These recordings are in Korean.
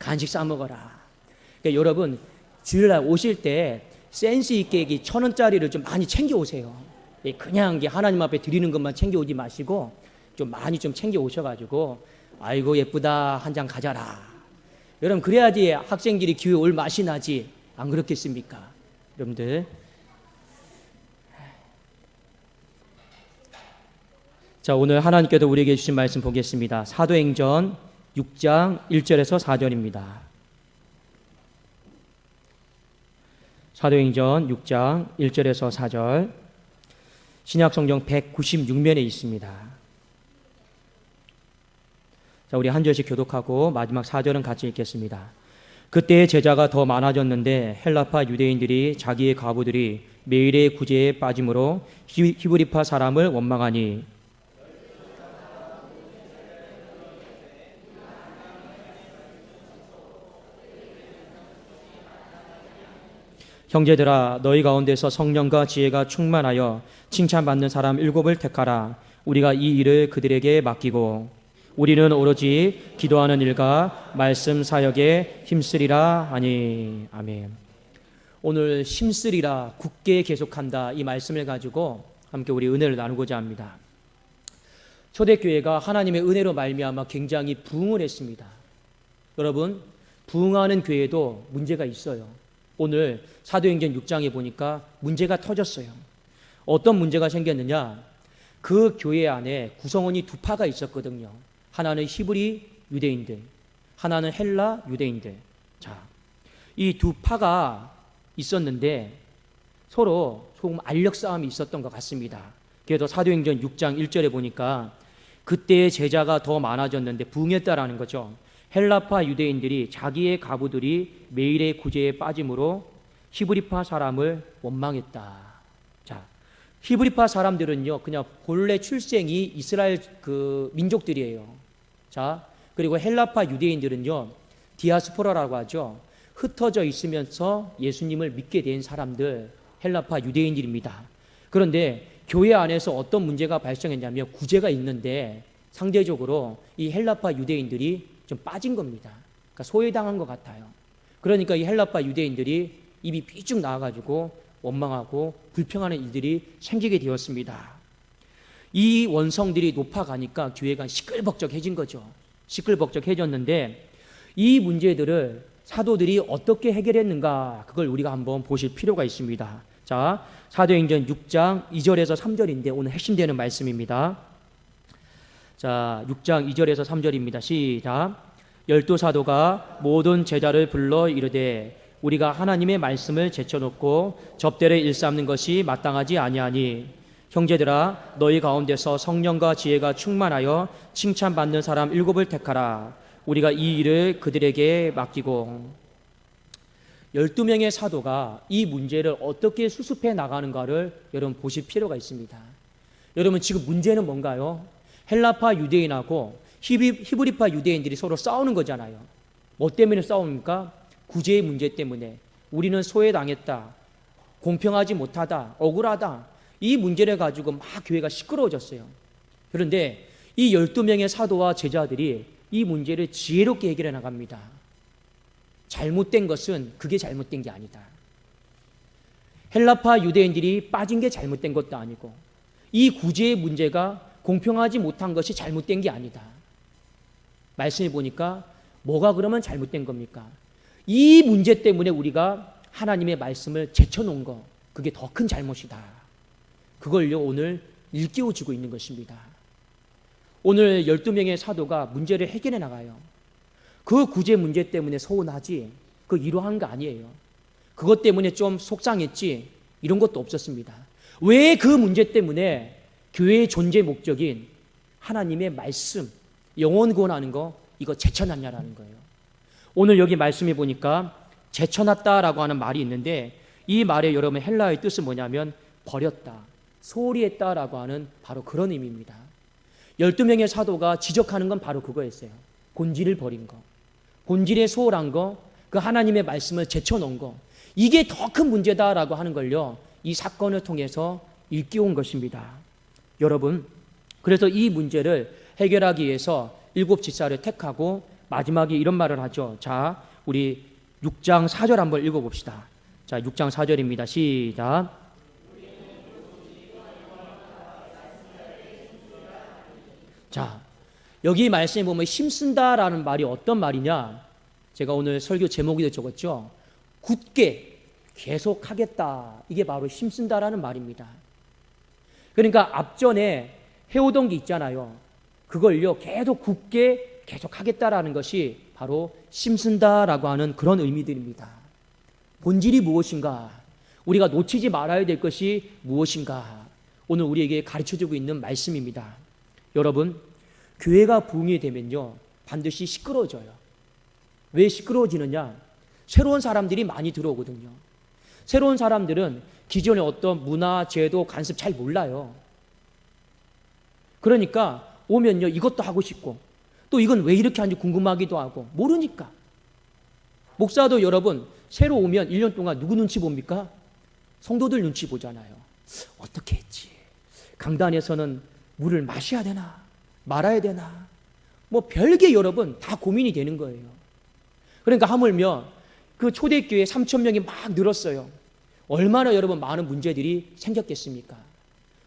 간식 싸 먹어라. 그러니까 여러분 주일날 오실 때 센스 있게 1,000원짜리를 좀 많이 챙겨 오세요. 그냥 하나님 앞에 드리는 것만 챙겨 오지 마시고 좀 많이 좀 챙겨 오셔가지고 아이고 예쁘다 한 잔 가져라. 여러분 그래야지 학생들이 교회 올 맛이 나지. 안 그렇겠습니까? 여러분들. 자, 오늘 하나님께서 우리에게 주신 말씀 보겠습니다. 사도행전 6장 1절에서 4절입니다. 사도행전 6장 1절에서 4절, 신약성경 196면에 있습니다. 자, 우리 한 절씩 교독하고 마지막 4절은 같이 읽겠습니다. 그때 제자가 더 많아졌는데 헬라파 유대인들이 자기의 과부들이 매일의 구제에 빠짐으로 히브리파 사람을 원망하니 형제들아 너희 가운데서 성령과 지혜가 충만하여 칭찬받는 사람 7을 택하라. 우리가 이 일을 그들에게 맡기고 우리는 오로지 기도하는 일과 말씀 사역에 힘쓰리라 하니. 아멘. 오늘 힘쓰리라 굳게 계속한다 이 말씀을 가지고 함께 우리 은혜를 나누고자 합니다. 초대교회가 하나님의 은혜로 말미암아 굉장히 부흥을 했습니다. 여러분 부흥하는 교회도 문제가 있어요. 오늘 사도행전 6장에 보니까 문제가 터졌어요. 어떤 문제가 생겼느냐? 그 교회 안에 구성원이 두 파가 있었거든요. 하나는 히브리 유대인들, 하나는 헬라 유대인들. 자, 이 두 파가 있었는데 서로 조금 알력 싸움이 있었던 것 같습니다. 그래서 사도행전 6장 1절에 보니까 그때의 제자가 더 많아졌는데 부흥했다라는 거죠. 헬라파 유대인들이 자기의 가부들이 매일의 구제에 빠짐으로 히브리파 사람을 원망했다. 자, 히브리파 사람들은요, 그냥 본래 출생이 이스라엘 그 민족들이에요. 자, 그리고 헬라파 유대인들은요, 디아스포라라고 하죠. 흩어져 있으면서 예수님을 믿게 된 사람들, 헬라파 유대인들입니다. 그런데 교회 안에서 어떤 문제가 발생했냐면 구제가 있는데 상대적으로 이 헬라파 유대인들이 좀 빠진 겁니다. 그러니까 소외당한 것 같아요. 그러니까 이 헬라파 유대인들이 입이 삐쭉 나와가지고 원망하고 불평하는 일들이 생기게 되었습니다. 이 원성들이 높아가니까 교회가 시끌벅적해진 거죠. 시끌벅적해졌는데 이 문제들을 사도들이 어떻게 해결했는가 그걸 우리가 한번 보실 필요가 있습니다. 자, 사도행전 6장 2절에서 3절인데 오늘 핵심되는 말씀입니다. 자, 6장 2절에서 3절입니다. 시작. 12사도가 모든 제자를 불러 이르되 우리가 하나님의 말씀을 제쳐놓고 접대를 일삼는 것이 마땅하지 아니하니 형제들아 너희 가운데서 성령과 지혜가 충만하여 칭찬받는 사람 7을 택하라. 우리가 이 일을 그들에게 맡기고. 12명의 사도가 이 문제를 어떻게 수습해 나가는가를 여러분 보실 필요가 있습니다. 여러분 지금 문제는 뭔가요? 헬라파 유대인하고 히브리파 유대인들이 서로 싸우는 거잖아요. 뭐 때문에 싸웁니까? 구제의 문제 때문에. 우리는 소외당했다, 공평하지 못하다, 억울하다, 이 문제를 가지고 막 교회가 시끄러워졌어요. 그런데 이 12명의 사도와 제자들이 이 문제를 지혜롭게 해결해 나갑니다. 잘못된 것은 그게 잘못된 게 아니다. 헬라파 유대인들이 빠진 게 잘못된 것도 아니고 이 구제의 문제가 공평하지 못한 것이 잘못된 게 아니다. 말씀해 보니까 뭐가 그러면 잘못된 겁니까? 이 문제 때문에 우리가 하나님의 말씀을 제쳐놓은 거, 그게 더 큰 잘못이다. 그걸요 오늘 일깨워주고 있는 것입니다. 오늘 12명의 사도가 문제를 해결해 나가요. 그 구제 문제 때문에 서운하지 그 이러한 거 아니에요. 그것 때문에 좀 속상했지 이런 것도 없었습니다. 왜 그 문제 때문에 교회의 존재 목적인 하나님의 말씀, 영혼 구원하는 거 이거 제쳐놨냐라는 거예요. 오늘 여기 말씀해 보니까 제쳐놨다라고 하는 말이 있는데 이 말의 여러분 헬라어의 뜻은 뭐냐면 버렸다, 소홀히 했다라고 하는 바로 그런 의미입니다. 12명의 사도가 지적하는 건 바로 그거였어요. 본질을 버린 거, 본질에 소홀한 거, 그 하나님의 말씀을 제쳐놓은 거, 이게 더 큰 문제다라고 하는 걸요 이 사건을 통해서 일깨운 것입니다. 여러분, 그래서 이 문제를 해결하기 위해서 7 지사를 택하고 마지막에 이런 말을 하죠. 자, 우리 6장 4절 한번 읽어봅시다. 자, 6장 4절입니다. 시작. 자, 여기 말씀에 보면 힘쓴다라는 말이 어떤 말이냐? 제가 오늘 설교 제목에도 적었죠. 굳게 계속하겠다. 이게 바로 힘쓴다라는 말입니다. 그러니까 앞전에 해오던 게 있잖아요. 그걸요 계속 굳게 계속하겠다라는 것이 바로 힘쓴다라고 하는 그런 의미들입니다. 본질이 무엇인가? 우리가 놓치지 말아야 될 것이 무엇인가? 오늘 우리에게 가르쳐주고 있는 말씀입니다. 여러분, 교회가 부흥이 되면요 반드시 시끄러워져요. 왜 시끄러워지느냐? 새로운 사람들이 많이 들어오거든요. 새로운 사람들은 기존의 어떤 문화, 제도, 관습 잘 몰라요. 그러니까 오면요 이것도 하고 싶고 또 이건 왜 이렇게 하는지 궁금하기도 하고 모르니까. 목사도 여러분 새로 오면 1년 동안 누구 눈치 봅니까? 성도들 눈치 보잖아요. 어떻게 했지? 강단에서는 물을 마셔야 되나? 말아야 되나? 뭐 별게 여러분 다 고민이 되는 거예요. 그러니까 하물며 그 초대교회 3,000명이 막 늘었어요. 얼마나 여러분 많은 문제들이 생겼겠습니까?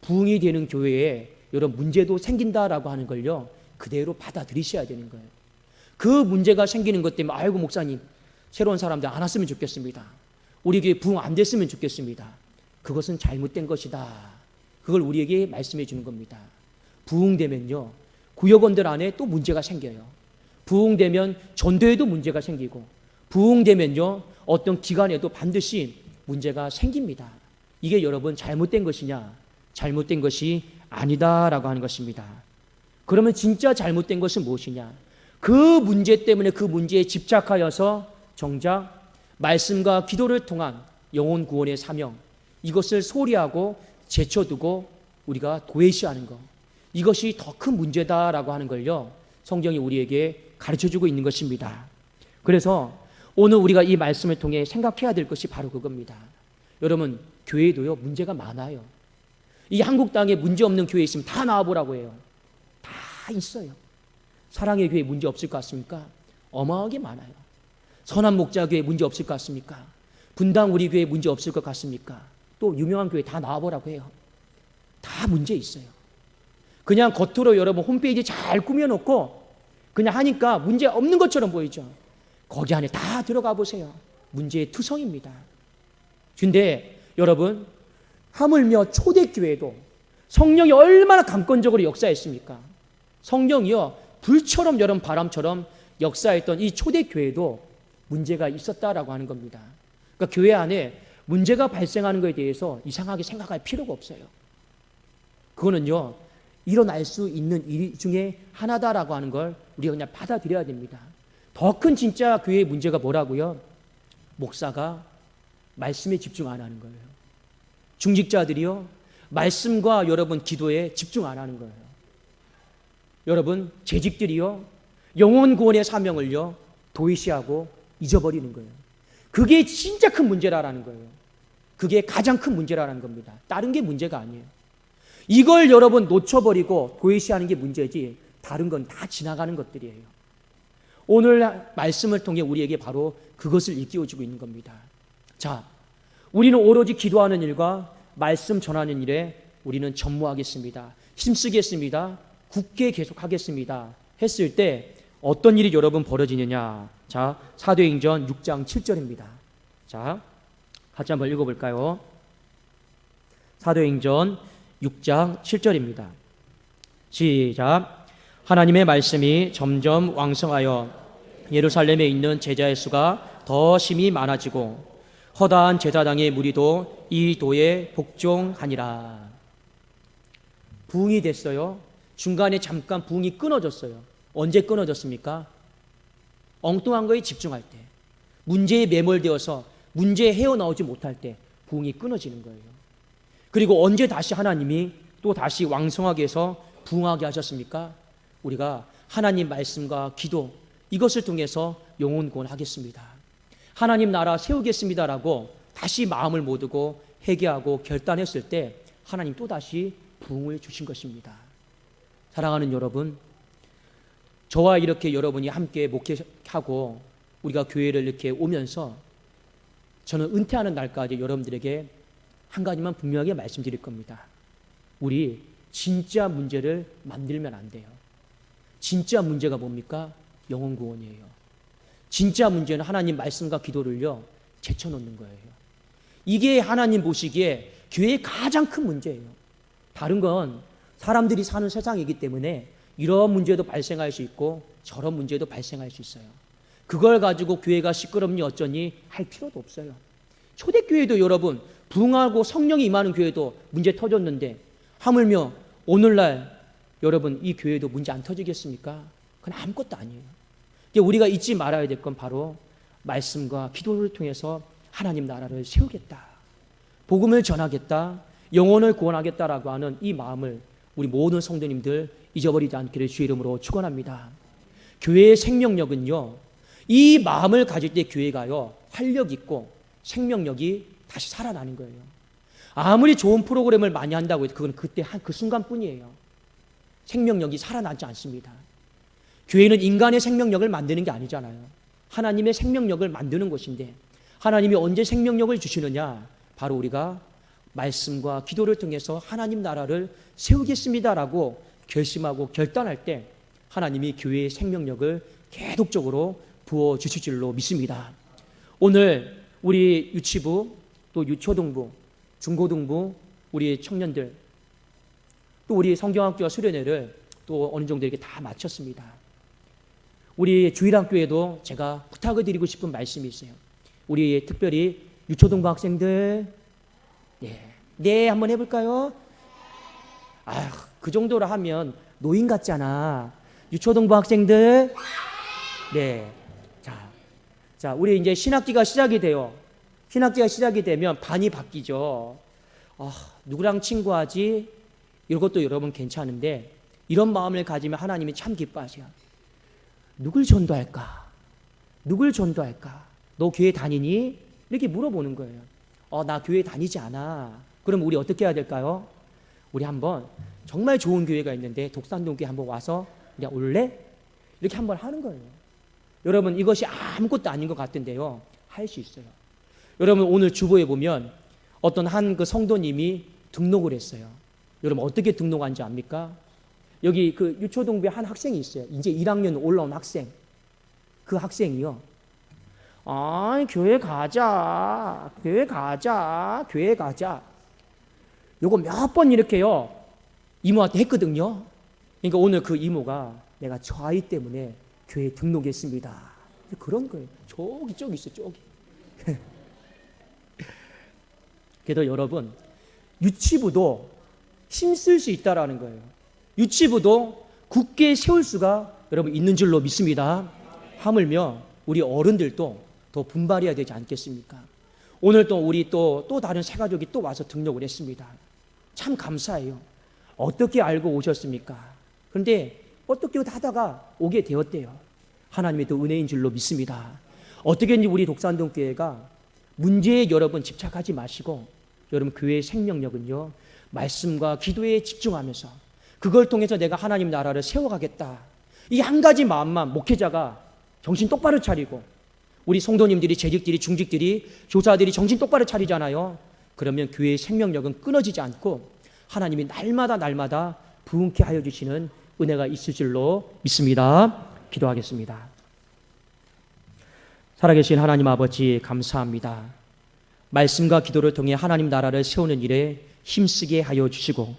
부흥이 되는 교회에 여러분 문제도 생긴다라고 하는 걸요 그대로 받아들이셔야 되는 거예요. 그 문제가 생기는 것 때문에 아이고 목사님 새로운 사람들 안 왔으면 좋겠습니다. 우리 교회 부흥 안 됐으면 좋겠습니다. 그것은 잘못된 것이다. 그걸 우리에게 말씀해 주는 겁니다. 부흥되면요 구역원들 안에 또 문제가 생겨요. 부흥되면 전도에도 문제가 생기고 부흥되면요 어떤 기관에도 반드시 문제가 생깁니다. 이게 여러분 잘못된 것이냐? 잘못된 것이 아니다라고 하는 것입니다. 그러면 진짜 잘못된 것은 무엇이냐? 그 문제 때문에 그 문제에 집착하여서 정작 말씀과 기도를 통한 영혼 구원의 사명 이것을 소리하고 제쳐두고 우리가 도외시하는 것 이것이 더 큰 문제다라고 하는 걸요 성경이 우리에게 가르쳐주고 있는 것입니다. 그래서 오늘 우리가 이 말씀을 통해 생각해야 될 것이 바로 그겁니다. 여러분 교회도요 문제가 많아요. 이 한국 땅에 문제 없는 교회 있으면 다 나와보라고 해요. 다 있어요. 사랑의 교회 문제 없을 것 같습니까? 어마어마하게 많아요. 선한 목자 교회 문제 없을 것 같습니까? 분당 우리 교회 문제 없을 것 같습니까? 또 유명한 교회 다 나와보라고 해요. 다 문제 있어요. 그냥 겉으로 여러분 홈페이지 잘 꾸며놓고 그냥 하니까 문제 없는 것처럼 보이죠. 거기 안에 다 들어가 보세요. 문제의 투성입니다. 근데 여러분 하물며 초대교회도 성령이 얼마나 강권적으로 역사했습니까? 성령이요 불처럼 여름 바람처럼 역사했던 이 초대교회도 문제가 있었다라고 하는 겁니다. 그러니까 교회 안에 문제가 발생하는 것에 대해서 이상하게 생각할 필요가 없어요. 그거는요 일어날 수 있는 일 중에 하나다라고 하는 걸 우리가 그냥 받아들여야 됩니다. 더 큰 진짜 교회의 문제가 뭐라고요? 목사가 말씀에 집중 안 하는 거예요. 중직자들이요 말씀과 여러분 기도에 집중 안 하는 거예요. 여러분 재직들이요 영혼 구원의 사명을요 도외시하고 잊어버리는 거예요. 그게 진짜 큰 문제라는 거예요. 그게 가장 큰 문제라는 겁니다. 다른 게 문제가 아니에요. 이걸 여러분 놓쳐버리고 도외시하는 게 문제지 다른 건 다 지나가는 것들이에요. 오늘 말씀을 통해 우리에게 바로 그것을 일깨워주고 있는 겁니다. 자, 우리는 오로지 기도하는 일과 말씀 전하는 일에 우리는 전무하겠습니다. 힘쓰겠습니다. 굳게 계속하겠습니다. 했을 때 어떤 일이 여러분 벌어지느냐? 자, 사도행전 6장 7절입니다. 자, 같이 한번 읽어볼까요? 사도행전 6장 7절입니다. 시작. 하나님의 말씀이 점점 왕성하여 예루살렘에 있는 제자의 수가 더 심히 많아지고 허다한 제사장의 무리도 이 도에 복종하니라. 부흥이 됐어요. 중간에 잠깐 부흥이 끊어졌어요. 언제 끊어졌습니까? 엉뚱한 거에 집중할 때, 문제에 매몰되어서 문제에 헤어나오지 못할 때 부흥이 끊어지는 거예요. 그리고 언제 다시 하나님이 또 다시 왕성하게 해서 부흥하게 하셨습니까? 우리가 하나님 말씀과 기도 이것을 통해서 영혼 구원하겠습니다. 하나님 나라 세우겠습니다라고 다시 마음을 모두고 회개하고 결단했을 때 하나님 또다시 부흥을 주신 것입니다. 사랑하는 여러분, 저와 이렇게 여러분이 함께 목회하고 우리가 교회를 이렇게 오면서 저는 은퇴하는 날까지 여러분들에게 한 가지만 분명하게 말씀드릴 겁니다. 우리 진짜 문제를 만들면 안 돼요. 진짜 문제가 뭡니까? 영혼 구원이에요. 진짜 문제는 하나님 말씀과 기도를요 제쳐놓는 거예요. 이게 하나님 보시기에 교회의 가장 큰 문제예요. 다른 건 사람들이 사는 세상이기 때문에 이런 문제도 발생할 수 있고 저런 문제도 발생할 수 있어요. 그걸 가지고 교회가 시끄럽니 어쩌니 할 필요도 없어요. 초대교회도 여러분 부흥하고 성령이 임하는 교회도 문제 터졌는데 하물며 오늘날 여러분 이 교회도 문제 안 터지겠습니까? 그건 아무것도 아니에요. 우리가 잊지 말아야 될 건 바로 말씀과 기도를 통해서 하나님 나라를 세우겠다, 복음을 전하겠다, 영혼을 구원하겠다라고 하는 이 마음을 우리 모든 성도님들 잊어버리지 않기를 주의 이름으로 축원합니다. 교회의 생명력은요, 이 마음을 가질 때 교회가요 활력 있고 생명력이 다시 살아나는 거예요. 아무리 좋은 프로그램을 많이 한다고 해도 그건 그때 그 순간뿐이에요. 생명력이 살아나지 않습니다. 교회는 인간의 생명력을 만드는 게 아니잖아요. 하나님의 생명력을 만드는 것인데 하나님이 언제 생명력을 주시느냐? 바로 우리가 말씀과 기도를 통해서 하나님 나라를 세우겠습니다라고 결심하고 결단할 때 하나님이 교회의 생명력을 계속적으로 부어주실 줄로 믿습니다. 오늘 우리 유치부, 또 유초등부, 중고등부, 우리 청년들, 또 우리 성경학교와 수련회를 또 어느 정도 이렇게 다 마쳤습니다. 우리 주일학교에도 제가 부탁을 드리고 싶은 말씀이 있어요. 우리 특별히 유초등부 학생들, 네, 한번 해볼까요? 그 정도로 하면 노인 같잖아. 유초등부 학생들, 네. 자, 우리 이제 신학기가 시작이 돼요. 신학기가 시작이 되면 반이 바뀌죠. 누구랑 친구하지? 이것도 여러분 괜찮은데 이런 마음을 가지면 하나님이 참 기뻐하세요. 누굴 전도할까? 누굴 전도할까? 너 교회 다니니? 이렇게 물어보는 거예요. 나 교회 다니지 않아. 그럼 우리 어떻게 해야 될까요? 우리 한번 정말 좋은 교회가 있는데 독산동교회 한번 와서 그냥 올래? 이렇게 한번 하는 거예요. 여러분 이것이 아무것도 아닌 것 같은데요, 할 수 있어요. 여러분 오늘 주보에 보면 어떤 한 그 성도님이 등록을 했어요. 여러분 어떻게 등록한지 압니까? 여기 그 유초등부에 한 학생이 있어요. 이제 1학년 올라온 학생. 그 학생이요, 교회 가자. 요거 몇 번 이렇게요 이모한테 했거든요. 그러니까 오늘 그 이모가 내가 저 아이 때문에 교회에 등록했습니다. 그런 거예요. 저기 있어요, 저기. 그래도 여러분 유치부도 힘쓸 수 있다라는 거예요. 유치부도 굳게 세울 수가 여러분 있는 줄로 믿습니다. 하물며 우리 어른들도 더 분발해야 되지 않겠습니까? 오늘 또 우리 또 다른 새 가족이 또 와서 등록을 했습니다. 참 감사해요. 어떻게 알고 오셨습니까? 그런데 어떻게 하다가 오게 되었대요. 하나님의 또 은혜인 줄로 믿습니다. 어떻게든지 우리 독산동교회가 문제에 여러분 집착하지 마시고 여러분 교회의 생명력은요 말씀과 기도에 집중하면서 그걸 통해서 내가 하나님 나라를 세워가겠다, 이 한 가지 마음만 목회자가 정신 똑바로 차리고 우리 성도님들이, 재직들이, 중직들이, 교사들이 정신 똑바로 차리잖아요. 그러면 교회의 생명력은 끊어지지 않고 하나님이 날마다 부흥케 하여 주시는 은혜가 있을 줄로 믿습니다. 기도하겠습니다. 살아계신 하나님 아버지 감사합니다. 말씀과 기도를 통해 하나님 나라를 세우는 일에 힘쓰게 하여 주시고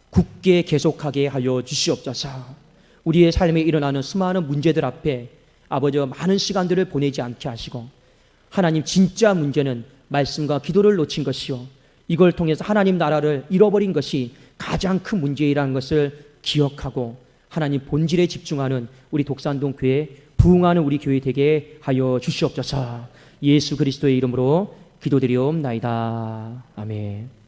굳게 계속하게 하여 주시옵소서. 우리의 삶에 일어나는 수많은 문제들 앞에 아버지와 많은 시간들을 보내지 않게 하시고 하나님 진짜 문제는 말씀과 기도를 놓친 것이요 이걸 통해서 하나님 나라를 잃어버린 것이 가장 큰 문제이라는 것을 기억하고 하나님 본질에 집중하는 우리 독산동 교회, 부흥하는 우리 교회 되게 하여 주시옵소서. 예수 그리스도의 이름으로 기도드리옵나이다. 아멘.